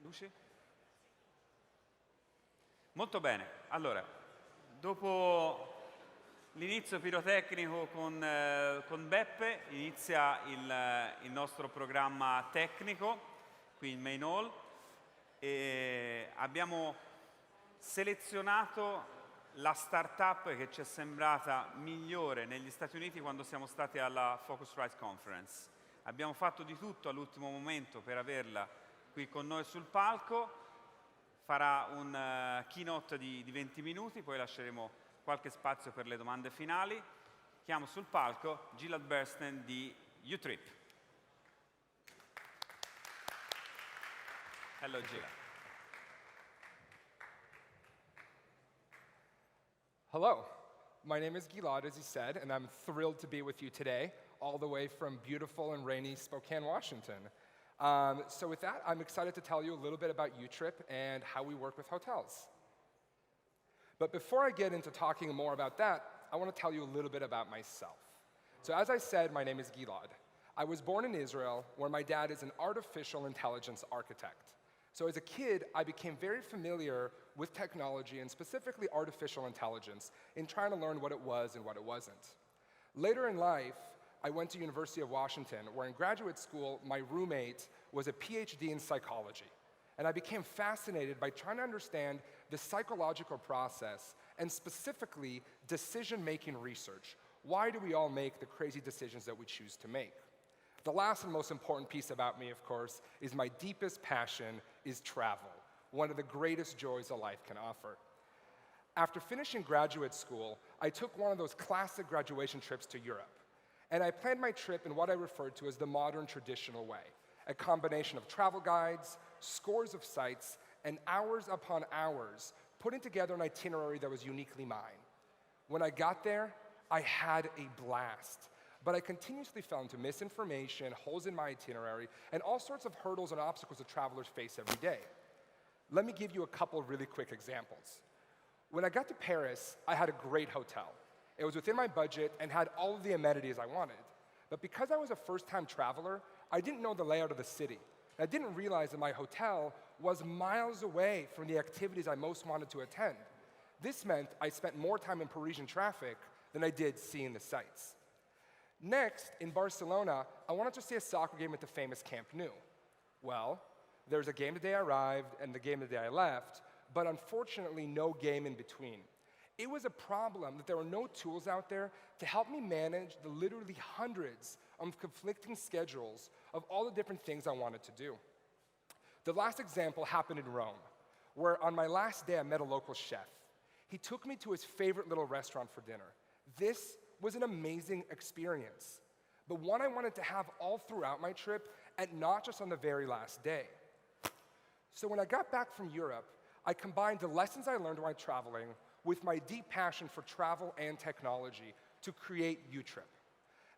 Luci? Molto bene. Allora, dopo l'inizio pirotecnico con Beppe, inizia il nostro programma tecnico, qui in Main Hall, e abbiamo selezionato la startup che ci è sembrata migliore negli Stati Uniti quando siamo stati alla Focusrite Conference. Abbiamo fatto di tutto all'ultimo momento per averla qui con noi sul palco. Farà un keynote di 20 minuti, poi lasceremo qualche spazio per le domande finali. Chiamo sul palco Gilad Berenstein di Utrip. Hello, Gilad. Hello, my name is Gilad, as you said, and I'm thrilled to be with you today, all the way from beautiful and rainy Spokane, Washington. So with that, I'm excited to tell you a little bit about Utrip and how we work with hotels. But before I get into talking more about that, I want to tell you a little bit about myself. So as I said, my name is Gilad. I was born in Israel, where my dad is an artificial intelligence architect. So as a kid, I became very familiar with technology, and specifically artificial intelligence, in trying to learn what it was and what it wasn't. Later in life, I went to University of Washington, where in graduate school, my roommate was a PhD in psychology. And I became fascinated by trying to understand the psychological process, and specifically decision-making research. Why do we all make the crazy decisions that we choose to make? The last and most important piece about me, of course, is my deepest passion is travel, one of the greatest joys a life can offer. After finishing graduate school, I took one of those classic graduation trips to Europe. And I planned my trip in what I referred to as the modern traditional way, a combination of travel guides, scores of sites, and hours upon hours putting together an itinerary that was uniquely mine. When I got there, I had a blast. But I continuously fell into misinformation, holes in my itinerary, and all sorts of hurdles and obstacles that travelers face every day. Let me give you a couple of really quick examples. When I got to Paris, I had a great hotel. It was within my budget and had all of the amenities I wanted. But because I was a first-time traveler, I didn't know the layout of the city. I didn't realize that my hotel was miles away from the activities I most wanted to attend. This meant I spent more time in Parisian traffic than I did seeing the sights. Next, in Barcelona, I wanted to see a soccer game at the famous Camp Nou. Well, there was a game the day I arrived and the game the day I left, but unfortunately no game in between. It was a problem that there were no tools out there to help me manage the literally hundreds of conflicting schedules of all the different things I wanted to do. The last example happened in Rome, where on my last day I met a local chef. He took me to his favorite little restaurant for dinner. This was an amazing experience, but one I wanted to have all throughout my trip and not just on the very last day. So when I got back from Europe, I combined the lessons I learned while traveling with my deep passion for travel and technology to create Utrip,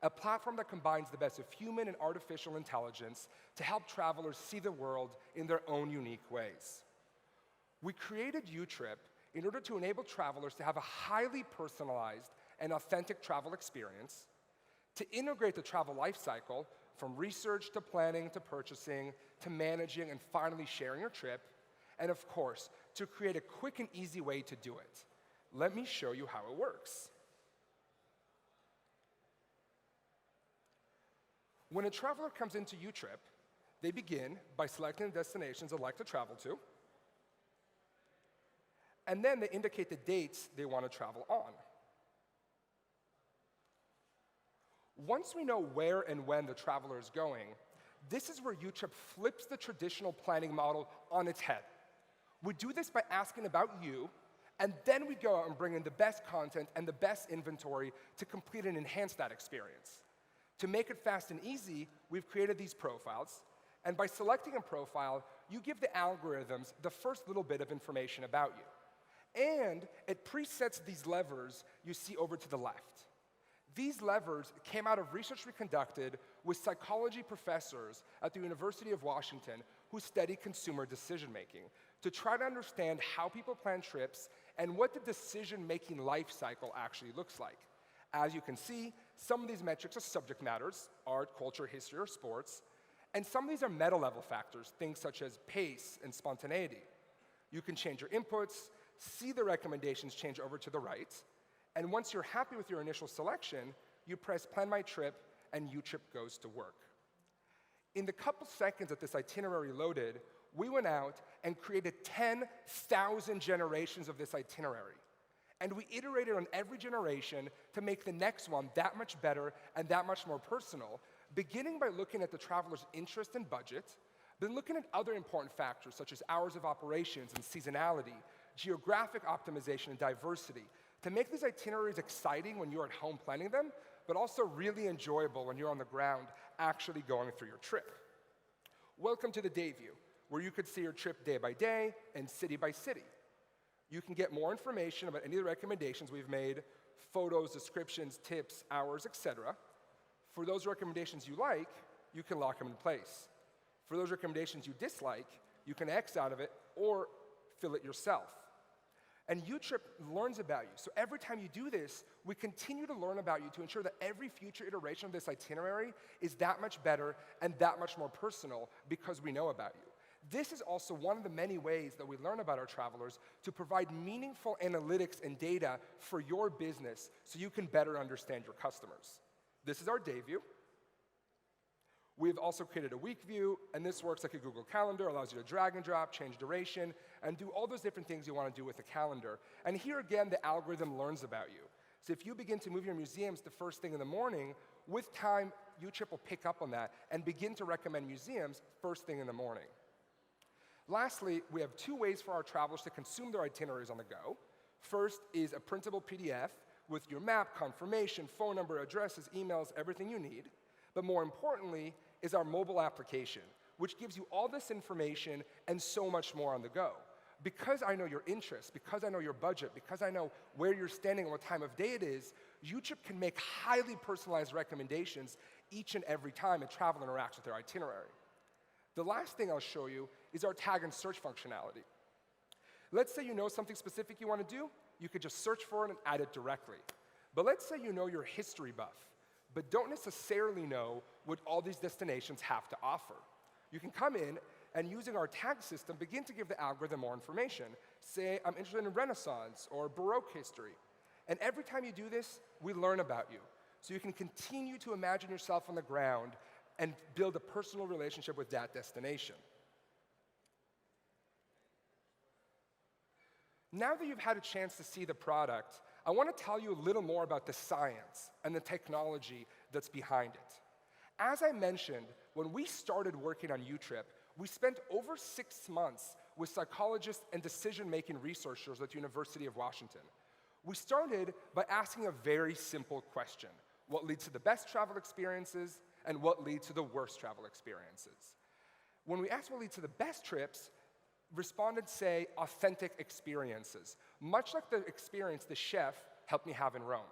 a platform that combines the best of human and artificial intelligence to help travelers see the world in their own unique ways. We created Utrip in order to enable travelers to have a highly personalized and authentic travel experience, to integrate the travel lifecycle from research to planning to purchasing to managing and finally sharing your trip, and of course, to create a quick and easy way to do it. Let me show you how it works. When a traveler comes into Utrip, they begin by selecting the destinations they'd like to travel to, and then they indicate the dates they want to travel on. Once we know where and when the traveler is going, this is where Utrip flips the traditional planning model on its head. We do this by asking about you, and then we go out and bring in the best content and the best inventory to complete and enhance that experience. To make it fast and easy, we've created these profiles, and by selecting a profile, you give the algorithms the first little bit of information about you. And it presets these levers you see over to the left. These levers came out of research we conducted with psychology professors at the University of Washington who study consumer decision-making to try to understand how people plan trips and what the decision-making life cycle actually looks like. As you can see, some of these metrics are subject matters, art, culture, history, or sports, And some of these are meta-level factors, things such as pace and spontaneity. You can change your inputs, see the recommendations change over to the right, and once you're happy with your initial selection, you press Plan My Trip, and Utrip goes to work. In the couple seconds that this itinerary loaded, we went out and created 10,000 generations of this itinerary. And we iterated on every generation to make the next one that much better and that much more personal, beginning by looking at the traveler's interest and budget, then looking at other important factors such as hours of operations and seasonality, geographic optimization and diversity, to make these itineraries exciting when you're at home planning them, but also really enjoyable when you're on the ground actually going through your trip. Welcome to the day view, where you could see your trip day by day and city by city. You can get more information about any of the recommendations we've made, photos, descriptions, tips, hours, etc. For those recommendations you like, you can lock them in place. For those recommendations you dislike, you can X out of it or fill it yourself. And Utrip learns about you. So every time you do this, we continue to learn about you to ensure that every future iteration of this itinerary is that much better and that much more personal because we know about you. This is also one of the many ways that we learn about our travelers to provide meaningful analytics and data for your business so you can better understand your customers. This is our day view. We've also created a week view, and this works like a Google Calendar, allows you to drag and drop, change duration, and do all those different things you want to do with a calendar. And here again, the algorithm learns about you. So if you begin to move your museums the first thing in the morning, with time, Utrip will pick up on that and begin to recommend museums first thing in the morning. Lastly, we have two ways for our travelers to consume their itineraries on the go. First is a printable PDF with your map, confirmation, phone number, addresses, emails, everything you need. But more importantly is our mobile application, which gives you all this information and so much more on the go. Because I know your interests, because I know your budget, because I know where you're standing and what time of day it is, Utrip can make highly personalized recommendations each and every time a traveler interacts with their itinerary. The last thing I'll show you is our tag and search functionality. Let's say you know something specific you want to do, you could just search for it and add it directly. But let's say you know you're a history buff, but don't necessarily know what all these destinations have to offer. You can come in and using our tag system, begin to give the algorithm more information. Say, I'm interested in Renaissance or Baroque history. And every time you do this, we learn about you. So you can continue to imagine yourself on the ground and build a personal relationship with that destination. Now that you've had a chance to see the product, I want to tell you a little more about the science and the technology that's behind it. As I mentioned, when we started working on Utrip, we spent over 6 months with psychologists and decision-making researchers at the University of Washington. We started by asking a very simple question: what leads to the best travel experiences and what leads to the worst travel experiences? When we asked what leads to the best trips, respondents say authentic experiences, much like the experience the chef helped me have in Rome.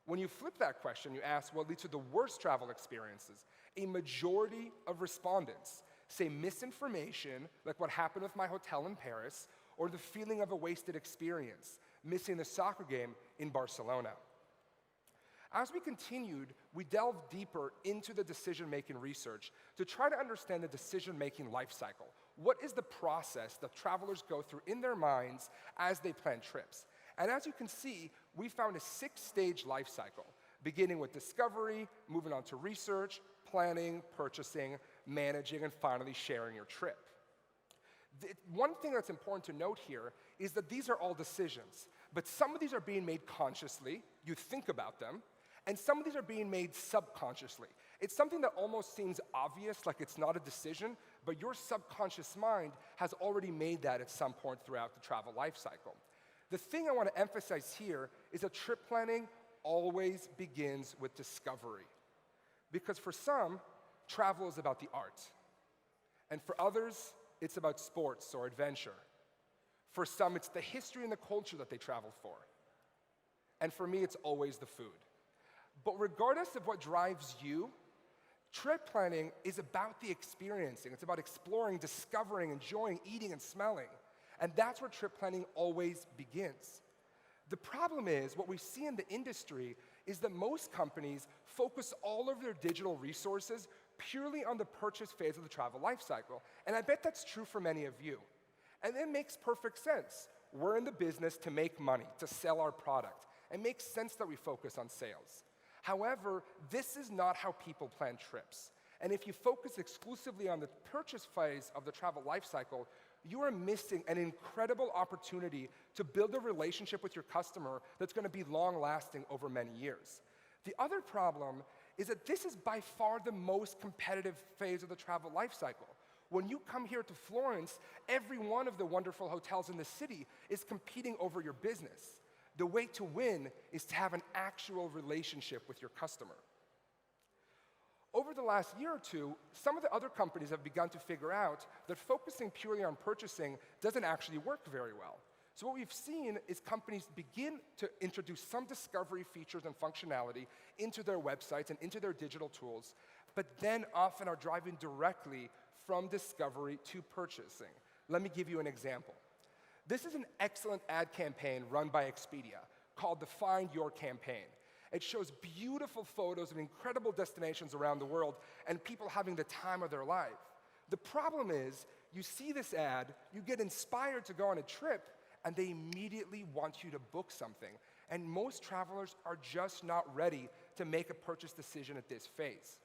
When you flip that question, you ask what leads to the worst travel experiences. A majority of respondents say misinformation, like what happened with my hotel in Paris, or the feeling of a wasted experience, missing the soccer game in Barcelona. As we continued, we delved deeper into the decision-making research to try to understand the decision-making life cycle. What is the process that travelers go through in their minds as they plan trips? And as you can see, we found a 6-stage life cycle, beginning with discovery, moving on to research, planning, purchasing, managing, and finally sharing your trip. One thing that's important to note here is that these are all decisions, but some of these are being made consciously, you think about them, and some of these are being made subconsciously. It's something that almost seems obvious, like it's not a decision, but your subconscious mind has already made that at some point throughout the travel life cycle. The thing I want to emphasize here is that trip planning always begins with discovery. Because for some, travel is about the art. And for others, it's about sports or adventure. For some, it's the history and the culture that they travel for. And for me, it's always the food. But regardless of what drives you, trip planning is about the experiencing. It's about exploring, discovering, enjoying, eating, and smelling. And that's where trip planning always begins. The problem is, what we see in the industry is that most companies focus all of their digital resources purely on the purchase phase of the travel lifecycle. And I bet that's true for many of you. And it makes perfect sense. We're in the business to make money, to sell our product. It makes sense that we focus on sales. However, this is not how people plan trips. And if you focus exclusively on the purchase phase of the travel lifecycle, you are missing an incredible opportunity to build a relationship with your customer that's going to be long-lasting over many years. The other problem is that this is by far the most competitive phase of the travel lifecycle. When you come here to Florence, every one of the wonderful hotels in the city is competing over your business. The way to win is to have an actual relationship with your customer. Over the last year or two, some of the other companies have begun to figure out that focusing purely on purchasing doesn't actually work very well. So what we've seen is companies begin to introduce some discovery features and functionality into their websites and into their digital tools, but then often are driving directly from discovery to purchasing. Let me give you an example. This is an excellent ad campaign run by Expedia called the Find Your campaign. It shows beautiful photos of incredible destinations around the world and people having the time of their life. The problem is, you see this ad, you get inspired to go on a trip, and they immediately want you to book something. And most travelers are just not ready to make a purchase decision at this phase.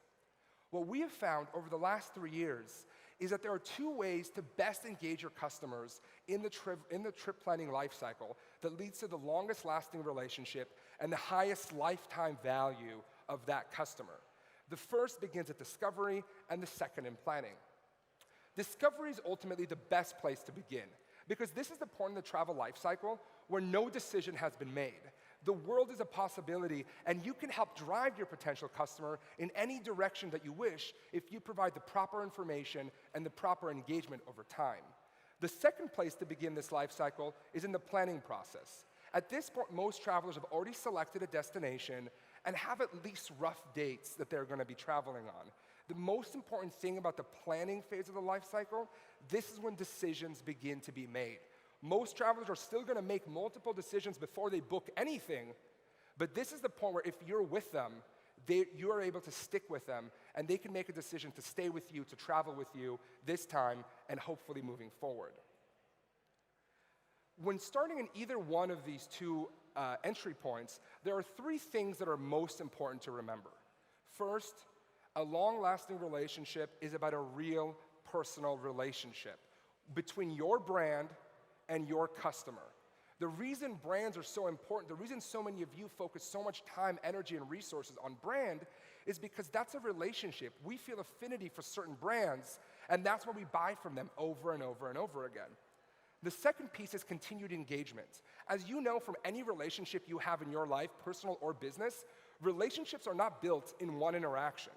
What we have found over the last 3 years is that there are two ways to best engage your customers in the trip planning lifecycle that leads to the longest lasting relationship and the highest lifetime value of that customer. The first begins at discovery and the second in planning. Discovery is ultimately the best place to begin because this is the point in the travel lifecycle where no decision has been made. The world is a possibility, and you can help drive your potential customer in any direction that you wish if you provide the proper information and the proper engagement over time. The second place to begin this life cycle is in the planning process. At this point, most travelers have already selected a destination and have at least rough dates that they're going to be traveling on. The most important thing about the planning phase of the life cycle, this is when decisions begin to be made. Most travelers are still going to make multiple decisions before they book anything, but this is the point where if you're with them, you are able to stick with them, and they can make a decision to stay with you, to travel with you this time, and hopefully moving forward. When starting in either one of these two entry points, there are three things that are most important to remember. First, a long-lasting relationship is about a real personal relationship between your brand and your customer. The reason brands are so important, the reason so many of you focus so much time, energy, and resources on brand is because that's a relationship. We feel affinity for certain brands, and that's why we buy from them over and over and over again. The second piece is continued engagement. As you know from any relationship you have in your life, personal or business, relationships are not built in one interaction.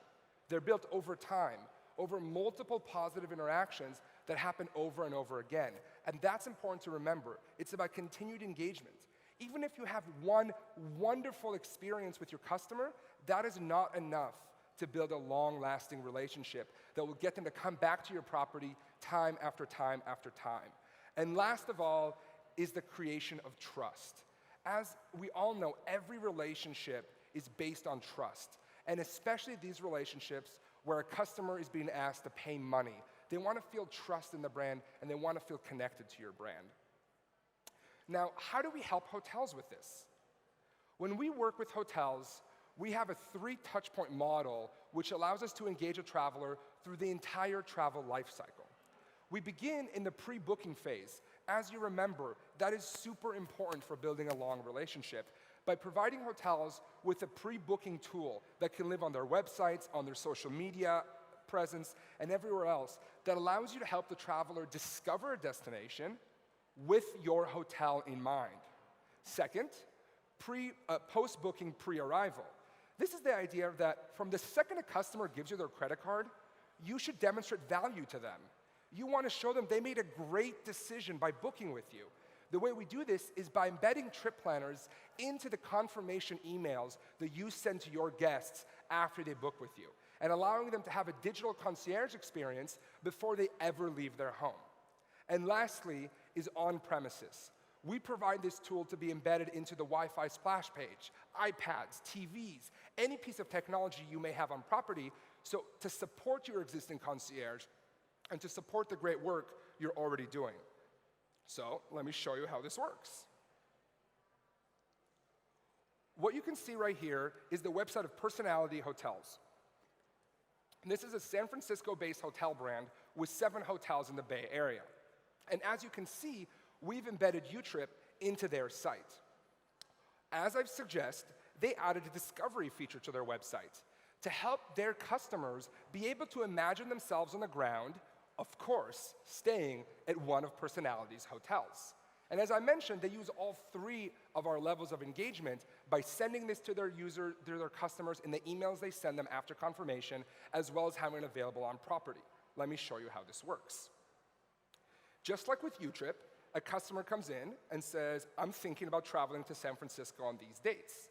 They're built over time, over multiple positive interactions that happen over and over again. And that's important to remember. It's about continued engagement. Even if you have one wonderful experience with your customer, that is not enough to build a long-lasting relationship that will get them to come back to your property time after time after time. And last of all is the creation of trust. As we all know, every relationship is based on trust, and especially these relationships where a customer is being asked to pay money. They want to feel trust in the brand, and they want to feel connected to your brand. Now, how do we help hotels with this? When we work with hotels, we have a 3-touchpoint model which allows us to engage a traveler through the entire travel life cycle. We begin in the pre-booking phase. As you remember, that is super important for building a long relationship. By providing hotels with a pre-booking tool that can live on their websites, on their social media presence, and everywhere else, that allows you to help the traveler discover a destination with your hotel in mind. Second, post-booking pre-arrival. This is the idea that from the second a customer gives you their credit card, you should demonstrate value to them. You want to show them they made a great decision by booking with you. The way we do this is by embedding trip planners into the confirmation emails that you send to your guests after they book with you, and allowing them to have a digital concierge experience before they ever leave their home. And lastly is on-premises. We provide this tool to be embedded into the Wi-Fi splash page, iPads, TVs, any piece of technology you may have on property, So to support your existing concierge and to support the great work you're already doing. So let me show you how this works. What you can see right here is the website of Personality Hotels. And this is a San Francisco-based hotel brand with 7 hotels in the Bay Area. And as you can see, we've embedded Utrip into their site. As I've suggested, they added a discovery feature to their website to help their customers be able to imagine themselves on the ground, of course, staying at one of Personality's hotels. And as I mentioned, they use all 3 of our levels of engagement by sending this to their customers in the emails they send them after confirmation, as well as having it available on property. Let me show you how this works. Just like with Utrip, a customer comes in and says, I'm thinking about traveling to San Francisco on these dates.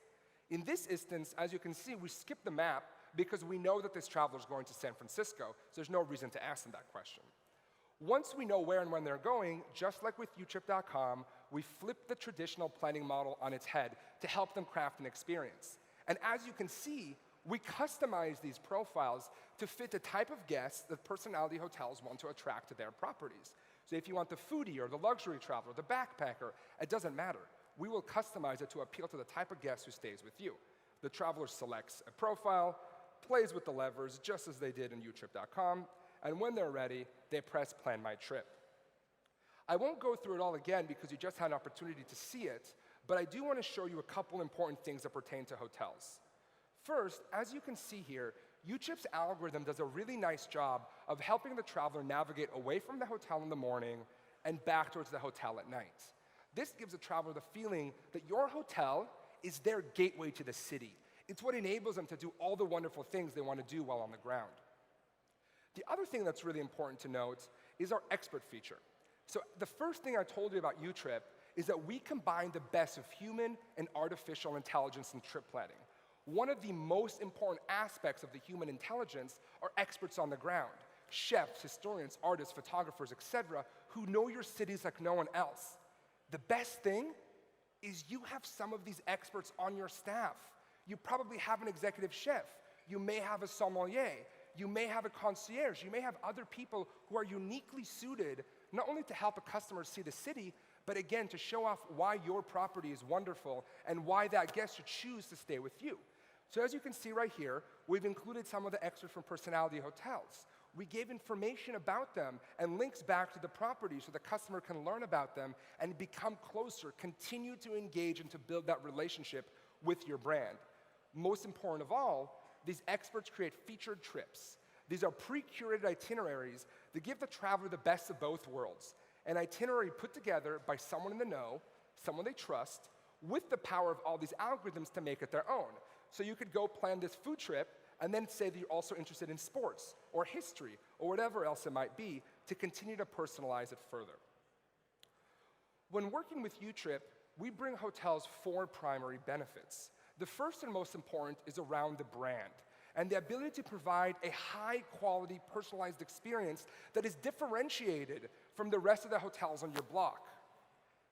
In this instance, as you can see, we skip the map because we know that this traveler is going to San Francisco, so there's no reason to ask them that question. Once we know where and when they're going, just like with utrip.com, we flip the traditional planning model on its head to help them craft an experience. And as you can see, we customize these profiles to fit the type of guests that Personality Hotels want to attract to their properties. So if you want the foodie or the luxury traveler, the backpacker, it doesn't matter. We will customize it to appeal to the type of guest who stays with you. The traveler selects a profile, plays with the levers just as they did in utrip.com, and when they're ready, they press Plan My Trip. I won't go through it all again because you just had an opportunity to see it, but I do want to show you a couple important things that pertain to hotels. First, as you can see here, Utrip's algorithm does a really nice job of helping the traveler navigate away from the hotel in the morning and back towards the hotel at night. This gives the traveler the feeling that your hotel is their gateway to the city. It's what enables them to do all the wonderful things they want to do while on the ground. The other thing that's really important to note is our expert feature. So the first thing I told you about Utrip is that we combine the best of human and artificial intelligence in trip planning. One of the most important aspects of the human intelligence are experts on the ground, chefs, historians, artists, photographers, etc., who know your cities like no one else. The best thing is you have some of these experts on your staff. You probably have an executive chef. You may have a sommelier. You may have a concierge. You may have other people who are uniquely suited not only to help a customer see the city, but again, to show off why your property is wonderful and why that guest should choose to stay with you. So as you can see right here, we've included some of the extras from Personality Hotels. We gave information about them and links back to the property so the customer can learn about them and become closer, continue to engage and to build that relationship with your brand. Most important of all, these experts create featured trips. These are pre-curated itineraries that give the traveler the best of both worlds. An itinerary put together by someone in the know, someone they trust, with the power of all these algorithms to make it their own. So you could go plan this food trip and then say that you're also interested in sports or history or whatever else it might be to continue to personalize it further. When working with Utrip, we bring hotels 4 primary benefits. The first and most important is around the brand and the ability to provide a high-quality, personalized experience that is differentiated from the rest of the hotels on your block.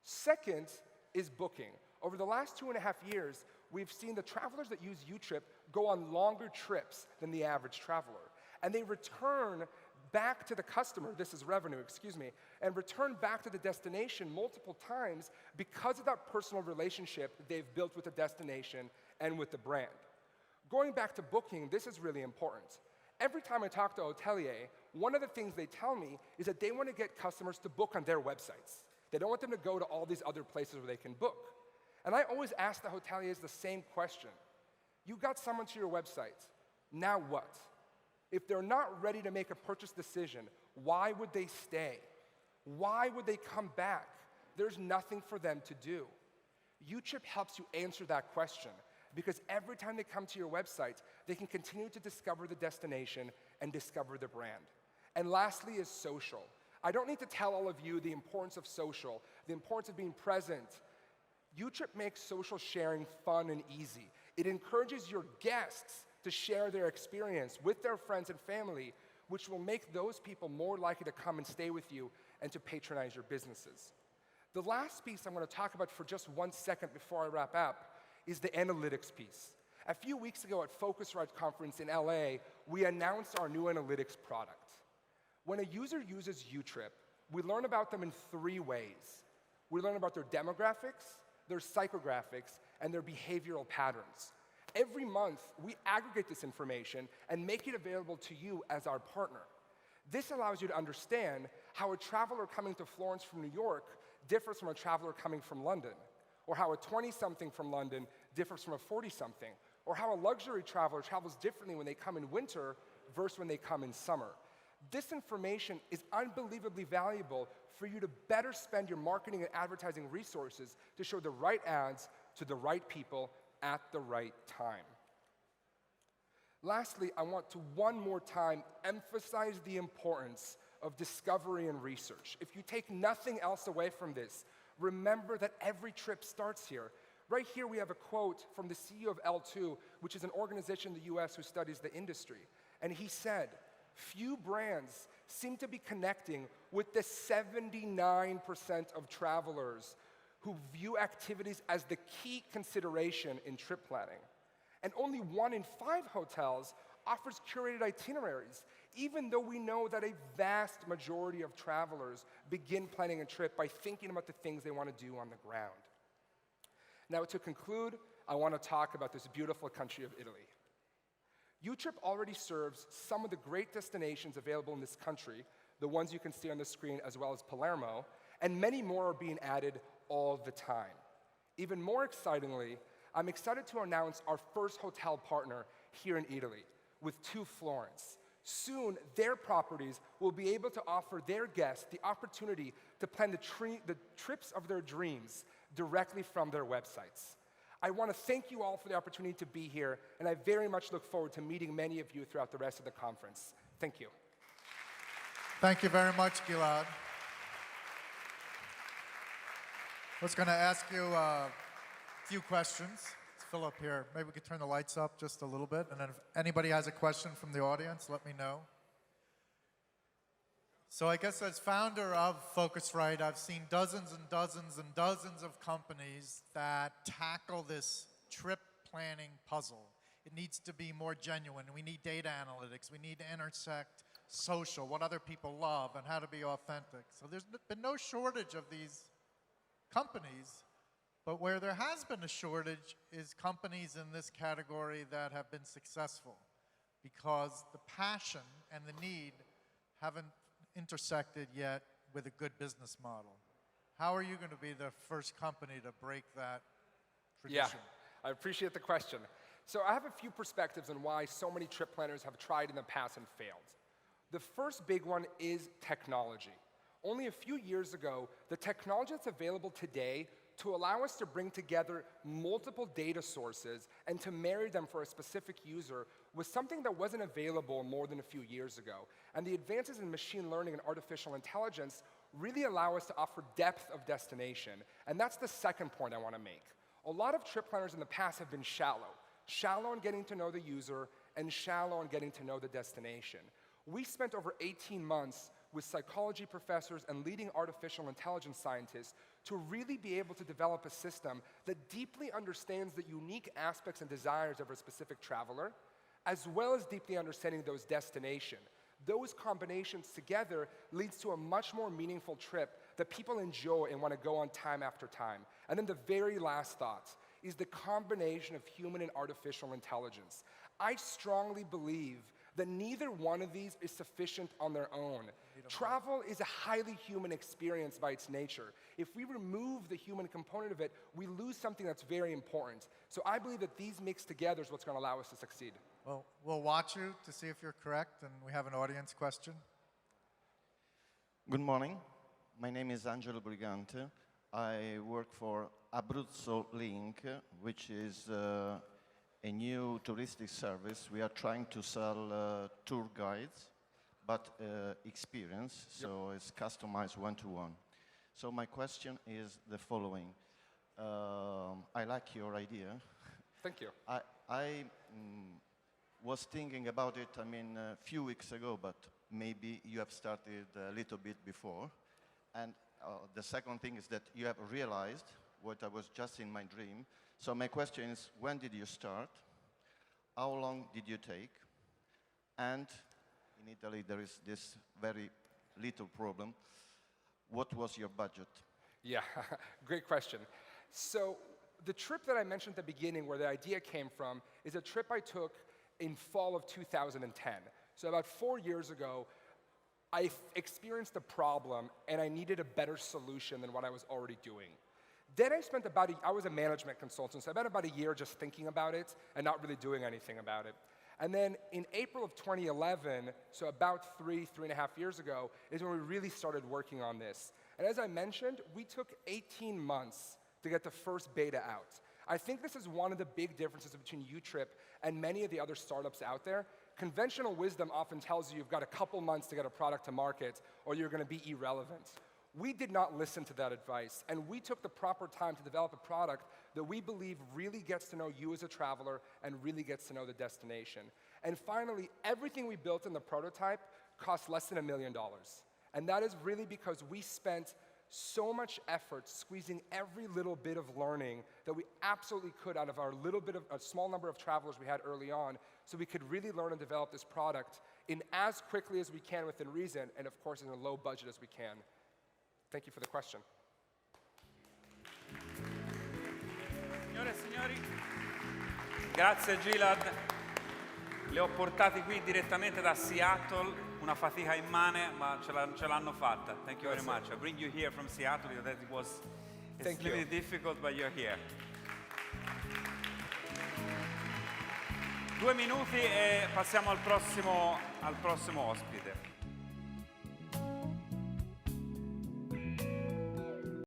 Second is booking. Over the last 2.5 years, we've seen the travelers that use Utrip go on longer trips than the average traveler. And they return back to the customer, this is revenue, excuse me, and return back to the destination multiple times because of that personal relationship they've built with the destination and with the brand. Going back to booking, this is really important. Every time I talk to a hotelier, one of the things they tell me is that they want to get customers to book on their websites. They don't want them to go to all these other places where they can book. And I always ask the hoteliers the same question. You got someone to your website, now what? If they're not ready to make a purchase decision, why would they stay? Why would they come back? There's nothing for them to do. Utrip helps you answer that question because every time they come to your website, they can continue to discover the destination and discover the brand. And lastly is social. I don't need to tell all of you the importance of social, the importance of being present. Utrip makes social sharing fun and easy. It encourages your guests to share their experience with their friends and family, which will make those people more likely to come and stay with you and to patronize your businesses. The last piece I'm going to talk about for just 1 second before I wrap up is the analytics piece. A few weeks ago at Focusrite conference in LA, we announced our new analytics product. When a user uses Utrip, we learn about them in 3 ways. We learn about their demographics, their psychographics, and their behavioral patterns. Every month, we aggregate this information and make it available to you as our partner. This allows you to understand how a traveler coming to Florence from New York differs from a traveler coming from London, or how a 20-something from London differs from a 40-something, or how a luxury traveler travels differently when they come in winter versus when they come in summer. This information is unbelievably valuable for you to better spend your marketing and advertising resources to show the right ads to the right people at the right time. Lastly, I want to one more time emphasize the importance of discovery and research. If you take nothing else away from this, remember that every trip starts here. Right here we have a quote from the CEO of L2, which is an organization in the US who studies the industry. And he said, "Few brands seem to be connecting with the 79% of travelers who view activities as the key consideration in trip planning. And only 1 in 5 hotels offers curated itineraries, even though we know that a vast majority of travelers begin planning a trip by thinking about the things they want to do on the ground." Now, to conclude, I want to talk about this beautiful country of Italy. Utrip already serves some of the great destinations available in this country, the ones you can see on the screen, as well as Palermo, and many more are being added all the time. Even more excitingly, I'm excited to announce our first hotel partner here in Italy with Florence. Soon, their properties will be able to offer their guests the opportunity to plan the trips of their dreams directly from their websites. I want to thank you all for the opportunity to be here, and I very much look forward to meeting many of you throughout the rest of the conference. Thank you. Thank you very much, Gilad. I was going to ask you a few questions. It's Philip here. Maybe we could turn the lights up just a little bit, and then if anybody has a question from the audience, let me know. So I guess as founder of Focusrite, I've seen dozens and dozens and dozens of companies that tackle this trip planning puzzle. It needs to be more genuine. We need data analytics. We need to intersect social, what other people love, and how to be authentic. So there's been no shortage of these companies, but where there has been a shortage is companies in this category that have been successful because the passion and the need haven't intersected yet with a good business model. How are you going to be the first company to break that tradition? Yeah, I appreciate the question. So I have a few perspectives on why so many trip planners have tried in the past and failed. The first big one is technology. Only a few years ago, the technology that's available today to allow us to bring together multiple data sources and to marry them for a specific user was something that wasn't available more than a few years ago. And the advances in machine learning and artificial intelligence really allow us to offer depth of destination. And that's the second point I want to make. A lot of trip planners in the past have been shallow on getting to know the user and shallow on getting to know the destination. We spent over 18 months with psychology professors and leading artificial intelligence scientists to really be able to develop a system that deeply understands the unique aspects and desires of a specific traveler, as well as deeply understanding those destinations. Those combinations together leads to a much more meaningful trip that people enjoy and want to go on time after time. And then the very last thought is the combination of human and artificial intelligence. I strongly believe that neither one of these is sufficient on their own. Travel is a highly human experience by its nature. If we remove the human component of it, we lose something that's very important. So I believe that these mixed together is what's going to allow us to succeed. Well, we'll watch you to see if you're correct, and we have an audience question. Good morning. My name is Angelo Brigante. I work for Abruzzo Link, which is a new touristic service. We are trying to sell tour guides, but experience, so it's customized one-to-one. So my question is the following. I like your idea. Thank you. I was thinking about it, a few weeks ago, but maybe you have started a little bit before. And the second thing is that you have realized what I was just in my dream. So my question is, when did you start? how long did you take? And in Italy, there is this very little problem. What was your budget? Yeah, great question. So the trip that I mentioned at the beginning where the idea came from is a trip I took in fall of 2010. So about 4 years ago, I experienced a problem and I needed a better solution than what I was already doing. Then I spent I was a management consultant, so I spent about a year just thinking about it and not really doing anything about it. And then in April of 2011, so about 3.5 years ago, is when we really started working on this. And as I mentioned, we took 18 months to get the first beta out. I think this is one of the big differences between Utrip and many of the other startups out there. Conventional wisdom often tells you you've got a couple months to get a product to market or you're going to be irrelevant. We did not listen to that advice, and we took the proper time to develop a product that we believe really gets to know you as a traveler and really gets to know the destination. And finally, everything we built in the prototype cost less than $1 million. And that is really because we spent so much effort squeezing every little bit of learning that we absolutely could out of our a small number of travelers we had early on, so we could really learn and develop this product in as quickly as we can within reason, and of course in a low budget as we can. Thank you for the question. Signore e signori, grazie Gilad. Le ho portati qui direttamente da Seattle, una fatica immane, ma ce l'hanno fatta. Thank you very much. I bring you here from Seattle because it was extremely difficult, but you're here. 2 minuti e passiamo al prossimo ospite.